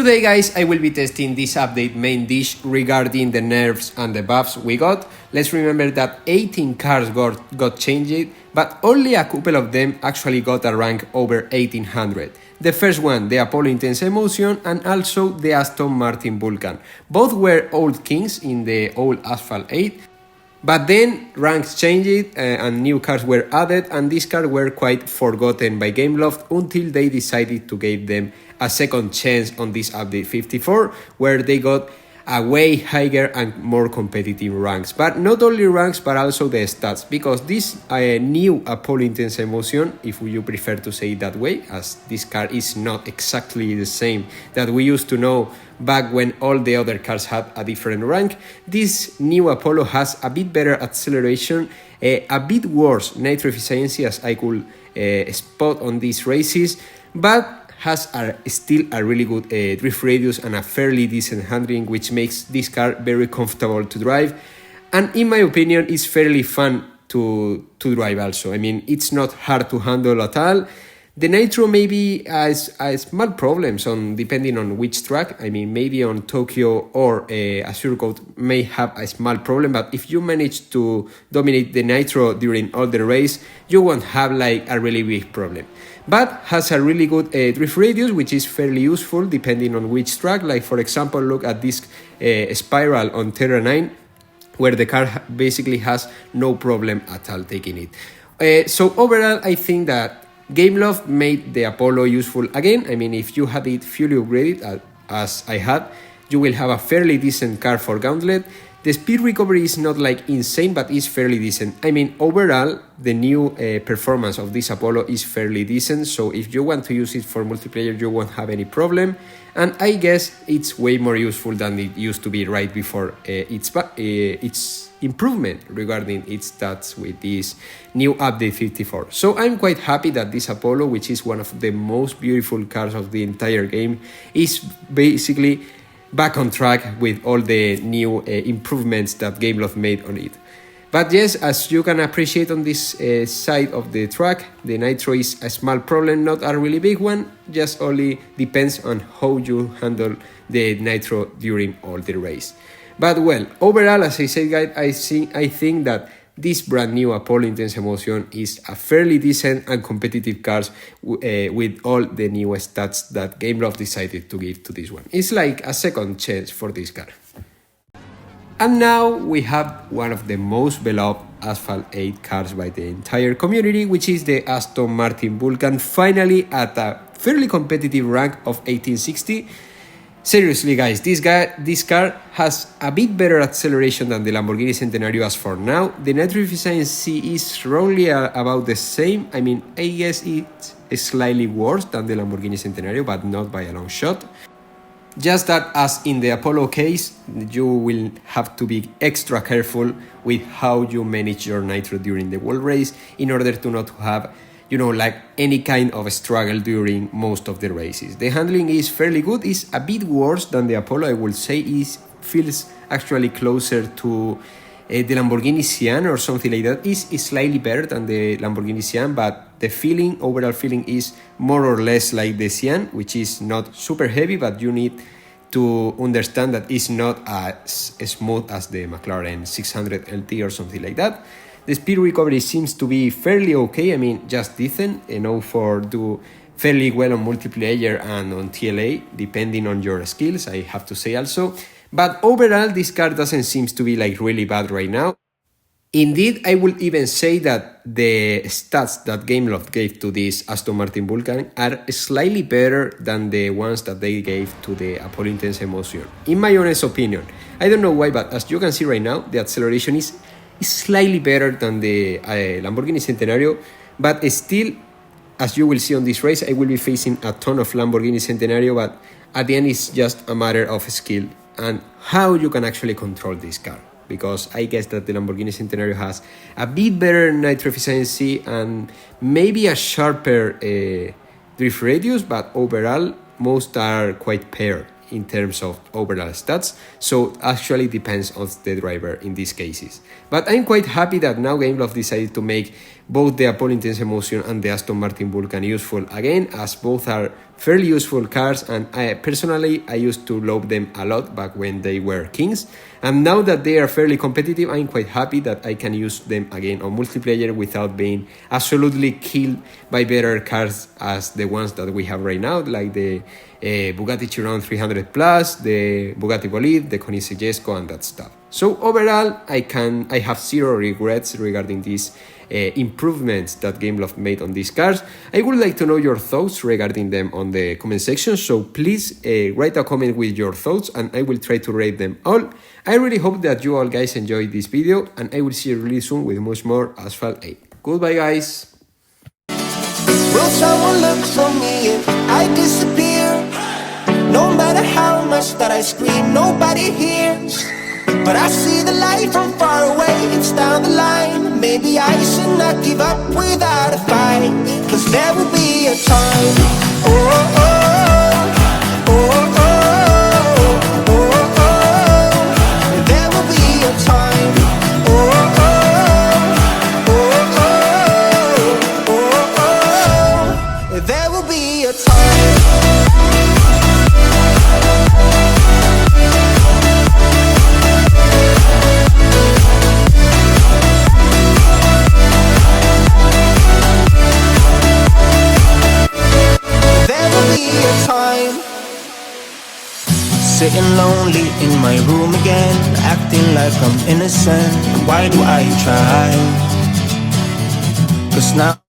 Today guys, I will be testing this update main dish regarding the nerfs and the buffs we got. Let's remember that 18 cars got changed, but only a couple of them actually got a rank over 1800. The first one, the Apollo Intensa Emozione, and also the Aston Martin Vulcan. Both were old kings in the old Asphalt 8. But then ranks changed and new cars were added, and these cars were quite forgotten by Gameloft until they decided to give them a second chance on this update 54, where they got a way higher and more competitive ranks. But not only ranks, but also the stats, because this new Apollo Intensa Emozione, if you prefer to say it that way, as this car is not exactly the same that we used to know back when all the other cars had a different rank, this new Apollo has a bit better acceleration, a bit worse nitro efficiency as I could spot on these races, but has still a really good drift radius and a fairly decent handling, which makes this car very comfortable to drive, and in my opinion is fairly fun to drive also. I mean, it's not hard to handle at all. The nitro maybe has small problems on depending on which track. I mean, maybe on Tokyo or a circuit may have a small problem, but if you manage to dominate the nitro during all the race, you won't have like a really big problem. But has a really good drift radius, which is fairly useful depending on which track. Like for example, look at this spiral on Terra 9, where the car basically has no problem at all taking it. So overall, I think that Gameloft made the Apollo useful again. I mean, if you had it fully upgraded, as I had, you will have a fairly decent car for Gauntlet. The speed recovery is not like insane, but is fairly decent. I mean, overall, the new performance of this Apollo is fairly decent, so if you want to use it for multiplayer, you won't have any problem. And I guess it's way more useful than it used to be right before its improvement regarding its stats with this new update 54. So I'm quite happy that this Apollo, which is one of the most beautiful cars of the entire game, is basically back on track with all the new improvements that Gameloft made on it. But yes, as you can appreciate on this side of the track, the nitro is a small problem, not a really big one, just only depends on how you handle the nitro during all the race. But well, overall, as I said guys, I think that this brand new Apollo Intensa Emozione is a fairly decent and competitive car with all the new stats that Gameloft decided to give to this one. It's like a second chance for this car. And now we have one of the most beloved Asphalt 8 cars by the entire community, which is the Aston Martin Vulcan, finally at a fairly competitive rank of 1860. Seriously guys, this car has a bit better acceleration than the Lamborghini Centenario as for now. The nitro efficiency is roughly about the same. I mean, I guess it's slightly worse than the Lamborghini Centenario, but not by a long shot. Just that, as in the Apollo case, you will have to be extra careful with how you manage your nitro during the wall race in order to not have, you know, like any kind of struggle during most of the races. The handling is fairly good. It's a bit worse than the Apollo, I would say. It feels actually closer to the Lamborghini Sian or something like that. It's slightly better than the Lamborghini Sian, but the overall feeling is more or less like the Sian, which is not super heavy, but you need to understand that it's not as smooth as the McLaren 600 LT or something like that. The speed recovery seems to be fairly okay. I mean, just decent enough for do fairly well on multiplayer and on TLA, depending on your skills, I have to say also. But overall, this car doesn't seem to be like really bad right now. Indeed, I would even say that the stats that Gameloft gave to this Aston Martin Vulcan are slightly better than the ones that they gave to the Apollo Intensa Emozione, in my honest opinion. I don't know why, but as you can see right now, the acceleration is slightly better than the Lamborghini Centenario, but still, as you will see on this race, I will be facing a ton of Lamborghini Centenario, but at the end it's just a matter of skill and how you can actually control this car, because I guess that the Lamborghini Centenario has a bit better nitro efficiency and maybe a sharper drift radius, but overall most are quite paired in terms of overall stats, so actually depends on the driver in these cases. But I'm quite happy that now Gameloft decided to make both the Apollo Intensa Emozione and the Aston Martin Vulcan useful again, as both are fairly useful cars, and personally I used to love them a lot back when they were kings, and now that they are fairly competitive, I'm quite happy that I can use them again on multiplayer without being absolutely killed by better cars as the ones that we have right now, like the Bugatti Chiron 300 Plus, the Bugatti Bolide, the Koenigsegg and that stuff. So overall, I have zero regrets regarding these improvements that Gameloft made on these cars. I would like to know your thoughts regarding them on the comment section, so please write a comment with your thoughts and I will try to rate them all. I really hope that you all guys enjoyed this video, and I will see you really soon with much more Asphalt 8. Goodbye guys! Will someone look for me if I disappear? No matter how much that I scream, nobody hears. But I see the light from far away, it's down the line. Maybe I should not give up without a fight, 'cause there will be a time. Oh, oh, oh, oh, oh, oh, oh. There will be a time. Oh, oh, oh, oh, oh, oh. There will be a time. Sitting lonely in my room again, acting like I'm innocent. Why do I try? 'Cause now